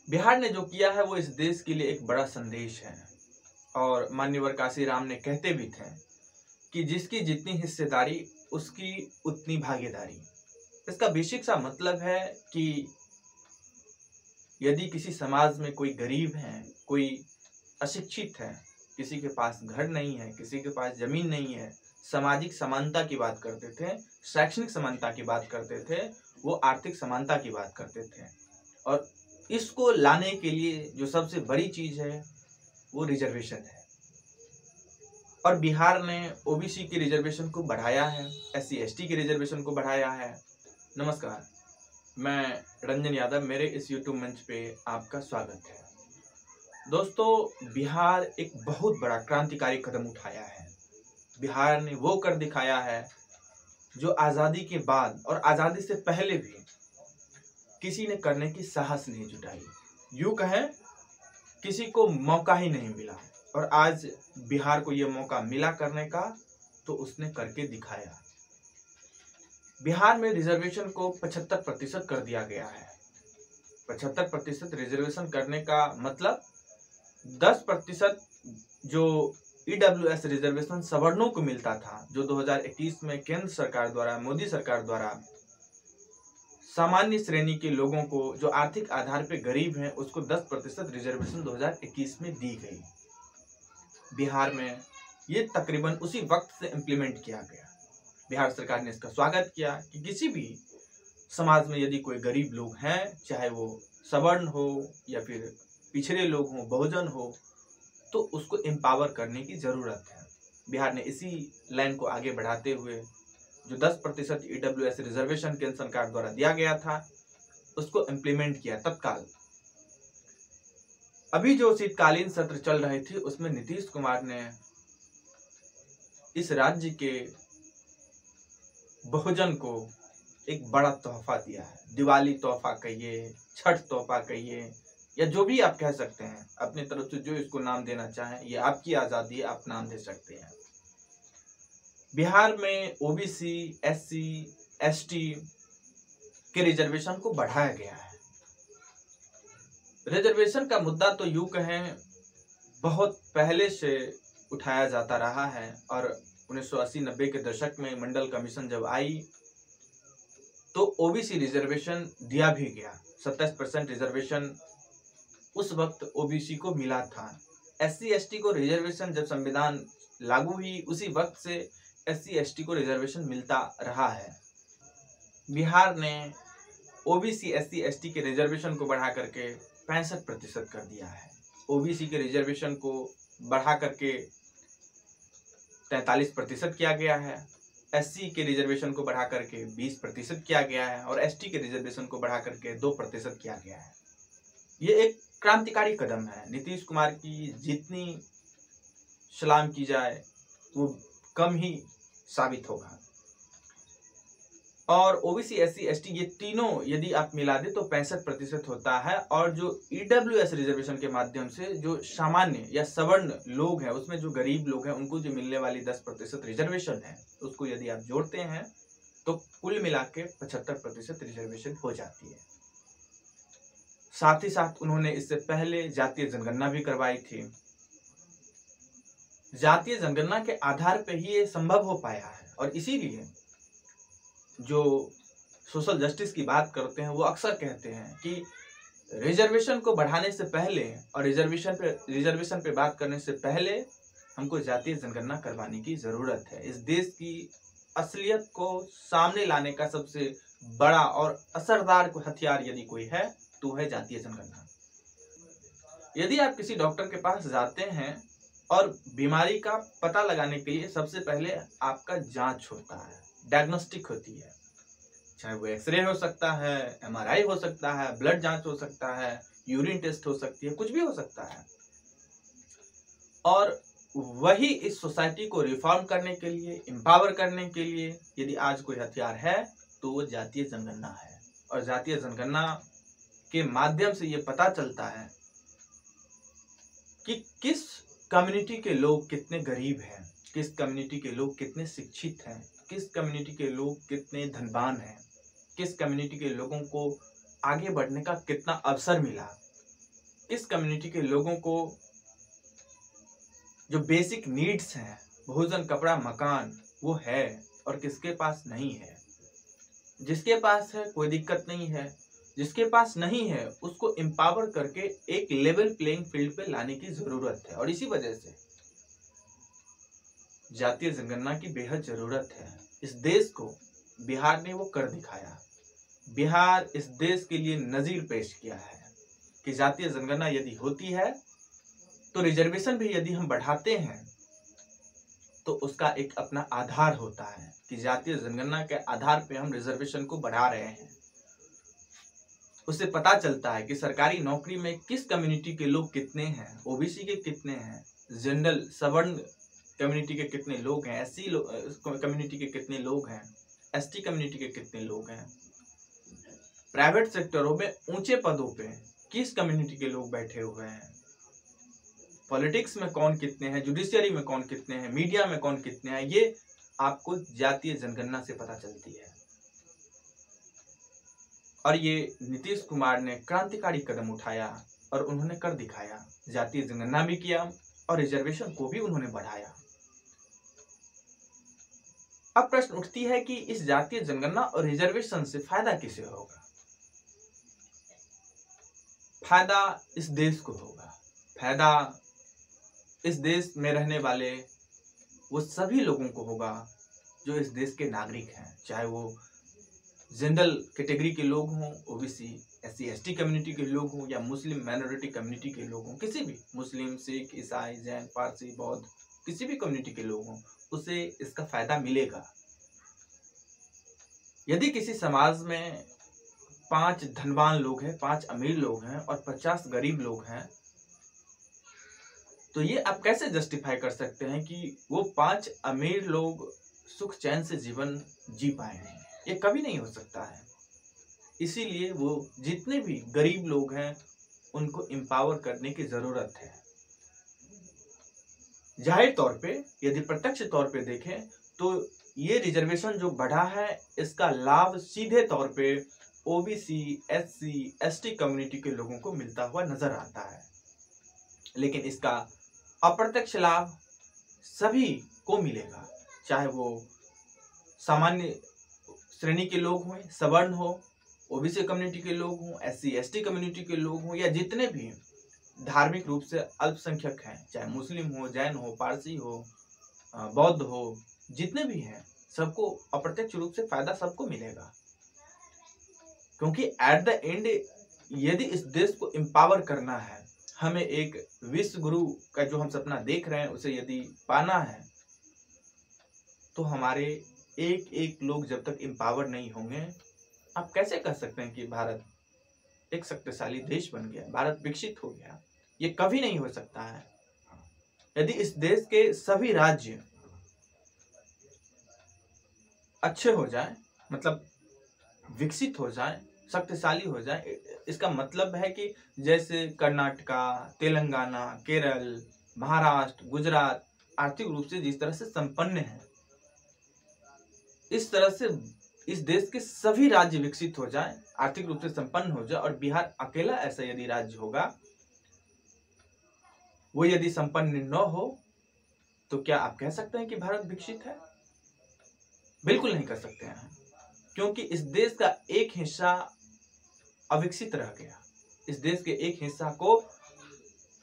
बिहार ने जो किया है वो इस देश के लिए एक बड़ा संदेश है। और माननीय काशीराम ने कहते भी थे कि जिसकी जितनी हिस्सेदारी उसकी उतनी भागीदारी। इसका बेसिक सा मतलब है कि यदि किसी समाज में कोई गरीब है, कोई अशिक्षित है, किसी के पास घर नहीं है, किसी के पास जमीन नहीं है, सामाजिक समानता की बात करते थे, शैक्षणिक समानता की बात करते थे, वो आर्थिक समानता की बात करते थे। और इसको लाने के लिए जो सबसे बड़ी चीज है वो रिजर्वेशन है। और बिहार ने ओबीसी की रिजर्वेशन को बढ़ाया है, SC ST की रिजर्वेशन को बढ़ाया है। नमस्कार, मैं रंजन यादव, मेरे इस YouTube मंच पे आपका स्वागत है। दोस्तों, बिहार एक बहुत बड़ा क्रांतिकारी कदम उठाया है। बिहार ने वो कर दिखाया है जो आज़ादी के बाद और आज़ादी से पहले भी किसी ने करने की साहस नहीं जुटाई। यूं कहें, किसी को मौका ही नहीं मिला, और आज बिहार को ये मौका मिला करने का, तो उसने करके दिखाया। बिहार में रिजर्वेशन को 75% कर दिया गया है। 75% रिजर्वेशन करने का मतलब 10% जो EWS रिजर्वेशन सवर्णों को मिलता था, जो 2021 में केंद्र सरकार द्वारा, मोदी सरकार द्वारा सामान्य श्रेणी के लोगों को, जो आर्थिक आधार पे गरीब हैं, उसको 10% रिजर्वेशन 2021 में दी गई। बिहार में ये तकरीबन उसी वक्त से इम्प्लीमेंट किया गया। बिहार सरकार ने इसका स्वागत किया कि किसी भी समाज में यदि कोई गरीब लोग हैं, चाहे वो सवर्ण हो या फिर पिछड़े लोग हों, बहुजन हो, तो उसको एम्पावर करने की जरूरत है। बिहार ने इसी लाइन को आगे बढ़ाते हुए जो 10% EWS रिजर्वेशन केंद्र सरकार द्वारा दिया गया था, उसको इम्प्लीमेंट किया तत्काल। अभी जो शीतकालीन सत्र चल रहे थे, उसमें नीतीश कुमार ने इस राज्य के बहुजन को एक बड़ा तोहफा दिया है। दिवाली तोहफा कहिए, छठ तोहफा कहिए, या जो भी आप कह सकते हैं, अपनी तरफ से जो इसको नाम देना चाहें, ये आपकी आजादी है, आप नाम दे सकते हैं। बिहार में OBC, SC, ST के रिजर्वेशन को बढ़ाया गया है। रिजर्वेशन का मुद्दा तो यूं कहें बहुत पहले से उठाया जाता रहा है, और 1980-90 के दशक में मंडल कमीशन जब आई तो OBC रिजर्वेशन दिया भी गया। 27% रिजर्वेशन उस वक्त OBC को मिला था। SC ST को रिजर्वेशन जब संविधान लागू हुई, उसी वक्त से SC ST को रिजर्वेशन मिलता रहा है। बिहार ने OBC SC ST के रिजर्वेशन को बढ़ा करके 65% कर दिया है। OBC के रिजर्वेशन को बढ़ा करके 43% किया गया है। SC के रिजर्वेशन को बढ़ा करके 20% किया गया है, और ST के रिजर्वेशन को बढ़ा करके 2% किया गया है। ये एक क्रांतिकारी कदम है। नीतीश कुमार की जितनी सलाम की जाए वो कम ही साबित होगा। और OBC SC ST ये तीनों यदि आप मिला दे तो 65% होता है। और जो EWS रिजर्वेशन के माध्यम से जो सामान्य या सवर्ण लोग हैं, उसमें जो गरीब लोग हैं, उनको जो मिलने वाली 10% रिजर्वेशन है, उसको यदि आप जोड़ते हैं तो कुल मिला के 75% रिजर्वेशन हो जाती है। साथ ही साथ उन्होंने इससे पहले जातीय जनगणना भी करवाई थी। जातीय जनगणना के आधार पर ही ये संभव हो पाया है। और इसीलिए जो सोशल जस्टिस की बात करते हैं, वो अक्सर कहते हैं कि रिजर्वेशन को बढ़ाने से पहले और रिजर्वेशन पे बात करने से पहले हमको जातीय जनगणना करवाने की जरूरत है। इस देश की असलियत को सामने लाने का सबसे बड़ा और असरदार हथियार यदि कोई है तो है जातीय जनगणना। यदि आप किसी डॉक्टर के पास जाते हैं और बीमारी का पता लगाने के लिए सबसे पहले आपका जांच होता है, डायग्नोस्टिक होती है, चाहे वो एक्सरे हो सकता है, MRI हो सकता है, ब्लड जांच हो सकता है, यूरिन टेस्ट हो सकती है, कुछ भी हो सकता है। और वही इस सोसाइटी को रिफॉर्म करने के लिए, एम्पावर करने के लिए यदि आज कोई हथियार है तो वो जातीय जनगणना है। और जातीय जनगणना के माध्यम से ये पता चलता है कि किस कम्युनिटी के लोग कितने गरीब हैं, किस कम्युनिटी के लोग कितने शिक्षित हैं, किस कम्युनिटी के लोग कितने धनवान हैं, किस कम्युनिटी के लोगों को आगे बढ़ने का कितना अवसर मिला। किस कम्युनिटी के लोगों को जो बेसिक नीड्स हैं, भोजन, कपड़ा, मकान, वो है और किसके पास नहीं है। जिसके पास है कोई दिक्कत नहीं है, जिसके पास नहीं है उसको एम्पावर करके एक लेवल प्लेइंग फील्ड पे लाने की जरूरत है। और इसी वजह से जातीय जनगणना की बेहद जरूरत है। इस देश को बिहार ने वो कर दिखाया। बिहार इस देश के लिए नजीर पेश किया है कि जातीय जनगणना यदि होती है तो रिजर्वेशन भी यदि हम बढ़ाते हैं तो उसका एक अपना आधार होता है कि जातीय जनगणना के आधार पे हम रिजर्वेशन को बढ़ा रहे हैं। उससे पता चलता है कि सरकारी नौकरी में किस कम्युनिटी के लोग कितने हैं, ओबीसी के कितने हैं, जनरल सवर्ण कम्युनिटी के कितने लोग हैं, एससी कम्युनिटी के कितने लोग हैं, एसटी कम्युनिटी के कितने लोग हैं, प्राइवेट सेक्टरों में ऊंचे पदों पे किस कम्युनिटी के लोग बैठे हुए हैं, पॉलिटिक्स में कौन कितने हैं, जुडिशियरी में कौन कितने हैं, मीडिया में कौन कितने हैं, ये आपको जातीय जनगणना से पता चलती है। और ये नीतीश कुमार ने क्रांतिकारी कदम उठाया और उन्होंने कर दिखाया। जातीय जनगणना भी किया और रिजर्वेशन को भी उन्होंने बढ़ाया। अब प्रश्न उठती है कि इस जातीय जनगणना और रिजर्वेशन से फायदा किसे होगा? फायदा इस देश को होगा। फायदा इस देश में रहने वाले वो सभी लोगों को होगा जो इस देश के नागरिक हैं, चाहे वो जनरल कैटेगरी के लोग हों, ओबीसी, एससी, एसटी कम्युनिटी के लोग हों या मुस्लिम माइनॉरिटी कम्युनिटी के लोग हों, किसी भी मुस्लिम, सिख, ईसाई, जैन, पारसी, बौद्ध, किसी भी कम्युनिटी के लोग हों, उसे इसका फायदा मिलेगा। यदि किसी समाज में 5 धनवान लोग हैं, 5 अमीर लोग हैं और 50 गरीब लोग हैं, तो ये आप कैसे जस्टिफाई कर सकते हैं कि वो 5 अमीर लोग सुख चैन से जीवन जी पाएंगे? ये कभी नहीं हो सकता है। इसीलिए वो जितने भी गरीब लोग हैं उनको एम्पावर करने की जरूरत है। जाहिर तौर पे यदि प्रत्यक्ष तौर पे देखें तो ये रिजर्वेशन जो बढ़ा है इसका लाभ सीधे तौर पे ओबीसी, एससी, एसटी कम्युनिटी के लोगों को मिलता हुआ नजर आता है, लेकिन इसका अप्रत्यक्ष लाभ सभी को मिलेगा, चाहे वो सामान्य श्रेणी के लोग हों, सवर्ण हो, ओबीसी कम्युनिटी के लोग हों, एससी, एसटी कम्युनिटी के लोग हों या जितने भी धार्मिक रूप से अल्पसंख्यक हैं, चाहे मुस्लिम हो, जैन हो, पारसी हो, बौद्ध हो, जितने भी हैं, सबको अप्रत्यक्ष रूप से फायदा सबको मिलेगा। क्योंकि एट द एंड यदि इस देश को एम्पावर करना है, हमें एक विश्व गुरु का जो हम सपना देख रहे हैं उसे यदि पाना है, तो हमारे एक एक लोग जब तक एम्पावर नहीं होंगे, आप कैसे कह सकते हैं कि भारत एक शक्तिशाली देश बन गया, भारत विकसित हो गया? ये कभी नहीं हो सकता है। यदि इस देश के सभी राज्य अच्छे हो जाएं, मतलब विकसित हो जाएं, शक्तिशाली हो जाएं, इसका मतलब है कि जैसे कर्नाटका, तेलंगाना, केरल, महाराष्ट्र, गुजरात आर्थिक रूप से जिस तरह से संपन्न है, इस तरह से इस देश के सभी राज्य विकसित हो जाएं, आर्थिक रूप से संपन्न हो जाए, और बिहार अकेला ऐसा यदि राज्य होगा, वो यदि संपन्न न हो, तो क्या आप कह सकते हैं कि भारत विकसित है? बिल्कुल नहीं कर सकते हैं, क्योंकि इस देश का एक हिस्सा अविकसित रह गया। इस देश के एक हिस्सा को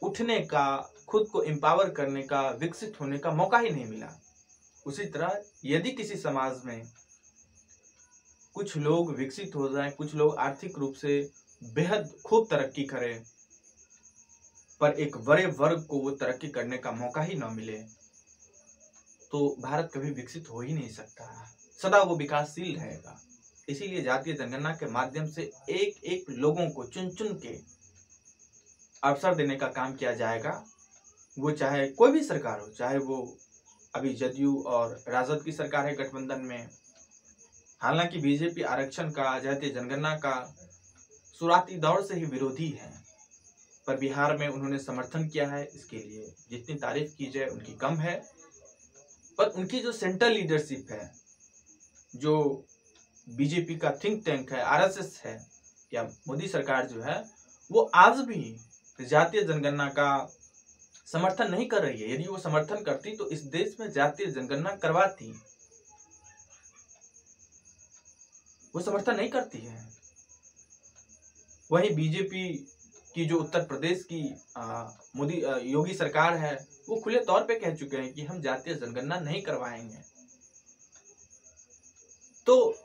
उठने का, खुद को एम्पावर करने का, विकसित होने का मौका ही नहीं मिला। उसी तरह यदि किसी समाज में कुछ लोग विकसित हो जाएं, कुछ लोग आर्थिक रूप से बेहद खूब तरक्की करें, पर एक बड़े वर्ग को वो तरक्की करने का मौका ही न मिले, तो भारत कभी विकसित हो ही नहीं सकता, सदा वो विकासशील रहेगा। इसीलिए जातीय जनगणना के माध्यम से एक एक लोगों को चुन चुन के अवसर देने का काम किया जाएगा। वो चाहे कोई भी सरकार हो, चाहे वो अभी जदयू और राजद की सरकार है गठबंधन में। हालांकि बीजेपी आरक्षण का, जातीय जनगणना का शुरुआती दौर से ही विरोधी है, पर बिहार में उन्होंने समर्थन किया है। इसके लिए जितनी तारीफ की जाए उनकी कम है। पर उनकी जो सेंट्रल लीडरशिप है, जो बीजेपी का थिंक टैंक है, आरएसएस है या मोदी सरकार जो है, वो आज भी जातीय जनगणना का समर्थन नहीं कर रही है। यदि वो समर्थन करती तो इस देश में जातीय जनगणना करवाती। वो समर्थन नहीं करती है। वही बीजेपी की जो उत्तर प्रदेश की मोदी योगी सरकार है, वो खुले तौर पे कह चुके हैं कि हम जातीय जनगणना नहीं करवाएंगे। तो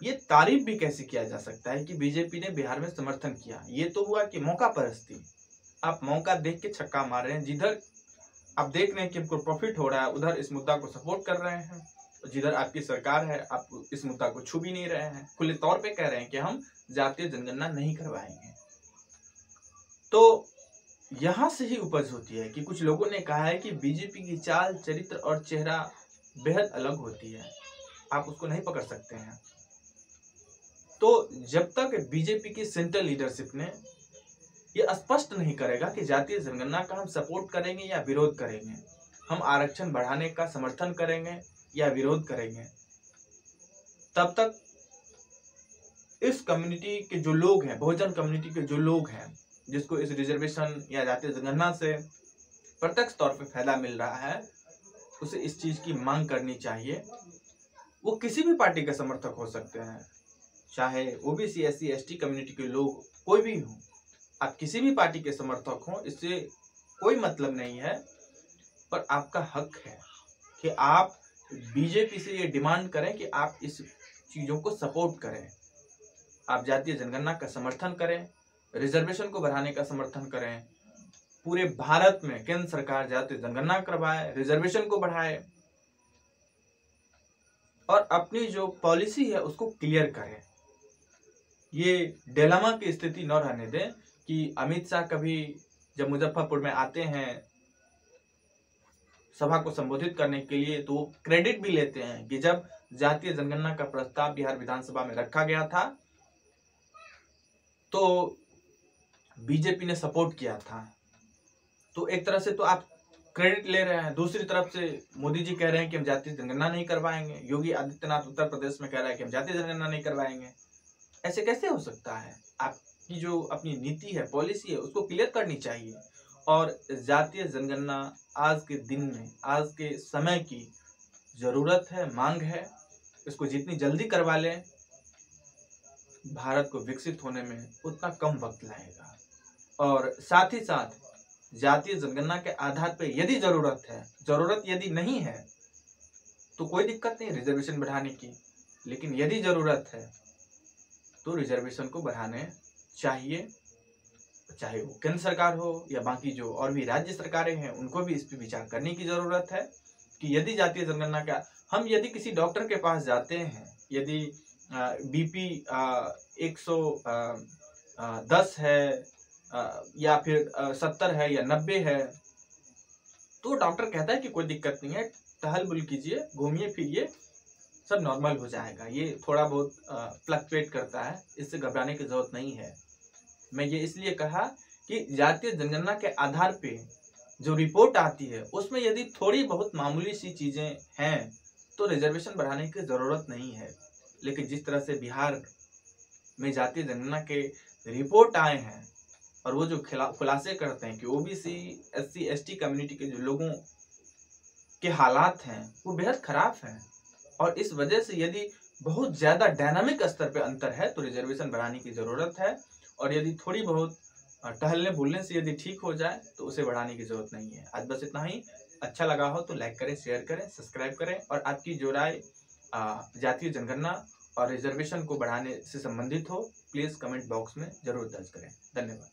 ये तारीफ भी कैसे किया जा सकता है कि बीजेपी ने बिहार में समर्थन किया। ये तो हुआ कि मौका परस्ती। आप मौका देख के छक्का मार रहे हैं। जिधर आप देख रहे हैं कि आपको प्रॉफिट हो रहा है, उधर इस मुद्दा को सपोर्ट कर रहे हैं। जिधर आपकी सरकार है, आप इस मुद्दा को छू भी नहीं रहे हैं। खुले तौर पे कह रहे हैं कि हम जातीय जनगणना नहीं करवाएंगे। तो यहां से ही उपज होती है कि कुछ लोगों ने कहा है कि बीजेपी की चाल, चरित्र और चेहरा बेहद अलग होती है, आप उसको नहीं पकड़ सकते हैं। तो जब तक बीजेपी की सेंट्रल लीडरशिप ने ये स्पष्ट नहीं करेगा कि जातीय जनगणना का हम सपोर्ट करेंगे या विरोध करेंगे, हम आरक्षण बढ़ाने का समर्थन करेंगे या विरोध करेंगे, तब तक इस कम्युनिटी के जो लोग हैं, बहुजन कम्युनिटी के जो लोग हैं, जिसको इस रिजर्वेशन या जातीय जनगणना से प्रत्यक्ष तौर पे फायदा मिल रहा है, उसे इस चीज की मांग करनी चाहिए। वो किसी भी पार्टी के समर्थक हो सकते हैं, चाहे ओबीसी, एससी, एसटी कम्युनिटी के लोग कोई भी हो। आप किसी भी पार्टी के समर्थक हो, इससे कोई मतलब नहीं है। पर आपका हक है कि आप बीजेपी से ये डिमांड करें कि आप इस चीजों को सपोर्ट करें, आप जातीय जनगणना का समर्थन करें, रिजर्वेशन को बढ़ाने का समर्थन करें। पूरे भारत में केंद्र सरकार जातीय जनगणना करवाए, रिजर्वेशन को बढ़ाए और अपनी जो पॉलिसी है उसको क्लियर करे। ये डिलेमा की स्थिति न रहने दें कि अमित शाह कभी जब मुजफ्फरपुर में आते हैं सभा को संबोधित करने के लिए, तो वो क्रेडिट भी लेते हैं कि जब जातीय जनगणना का प्रस्ताव बिहार विधानसभा में रखा गया था तो बीजेपी ने सपोर्ट किया था। तो एक तरह से तो आप क्रेडिट ले रहे हैं, दूसरी तरफ से मोदी जी कह रहे हैं कि हम जातीय जनगणना नहीं करवाएंगे, योगी आदित्यनाथ उत्तर प्रदेश में कह रहा है कि हम जातीय जनगणना नहीं करवाएंगे। ऐसे कैसे हो सकता है? आपकी जो अपनी नीति है, पॉलिसी है, उसको क्लियर करनी चाहिए। और जातीय जनगणना आज के दिन में, आज के समय की जरूरत है, मांग है। इसको जितनी जल्दी करवा लें, भारत को विकसित होने में उतना कम वक्त लगेगा। और साथ ही साथ जातीय जनगणना के आधार पर यदि जरूरत है, जरूरत यदि नहीं है तो कोई दिक्कत नहीं रिजर्वेशन बढ़ाने की, लेकिन यदि जरूरत है तो रिजर्वेशन को बढ़ाने चाहिए। चाहे वो केंद्र सरकार हो या बाकी जो और भी राज्य सरकारें हैं, उनको भी इस पर विचार करने की जरूरत है कि यदि जातीय जनगणना का, हम यदि किसी डॉक्टर के पास जाते हैं, यदि बीपी 110 है या फिर 70 है या 90 है, तो डॉक्टर कहता है कि कोई दिक्कत नहीं है, टहल बुल कीजिए, घूमिए फिरिए, सब नॉर्मल हो जाएगा। ये थोड़ा बहुत फ्लक्चुएट करता है, इससे घबराने की जरूरत नहीं है। मैं ये इसलिए कहा कि जातीय जनगणना के आधार पे जो रिपोर्ट आती है उसमें यदि थोड़ी बहुत मामूली सी चीजें हैं तो रिजर्वेशन बढ़ाने की जरूरत नहीं है। लेकिन जिस तरह से बिहार में जातीय जनगणना के रिपोर्ट आए हैं और वो जो खुलासे करते हैं कि ओबीसी, एससी, एसटी कम्युनिटी के जो लोगों के हालात हैं वो बेहद खराब हैं, और इस वजह से यदि बहुत ज्यादा डायनामिक स्तर पे अंतर है तो रिजर्वेशन बढ़ाने की जरूरत है। और यदि थोड़ी बहुत टहलने भूलने से यदि ठीक हो जाए तो उसे बढ़ाने की जरूरत नहीं है। आज बस इतना ही। अच्छा लगा हो तो लाइक करें, शेयर करें, सब्सक्राइब करें, और आपकी जो राय जातीय जनगणना और रिजर्वेशन को बढ़ाने से संबंधित हो, प्लीज कमेंट बॉक्स में जरूर दर्ज करें। धन्यवाद।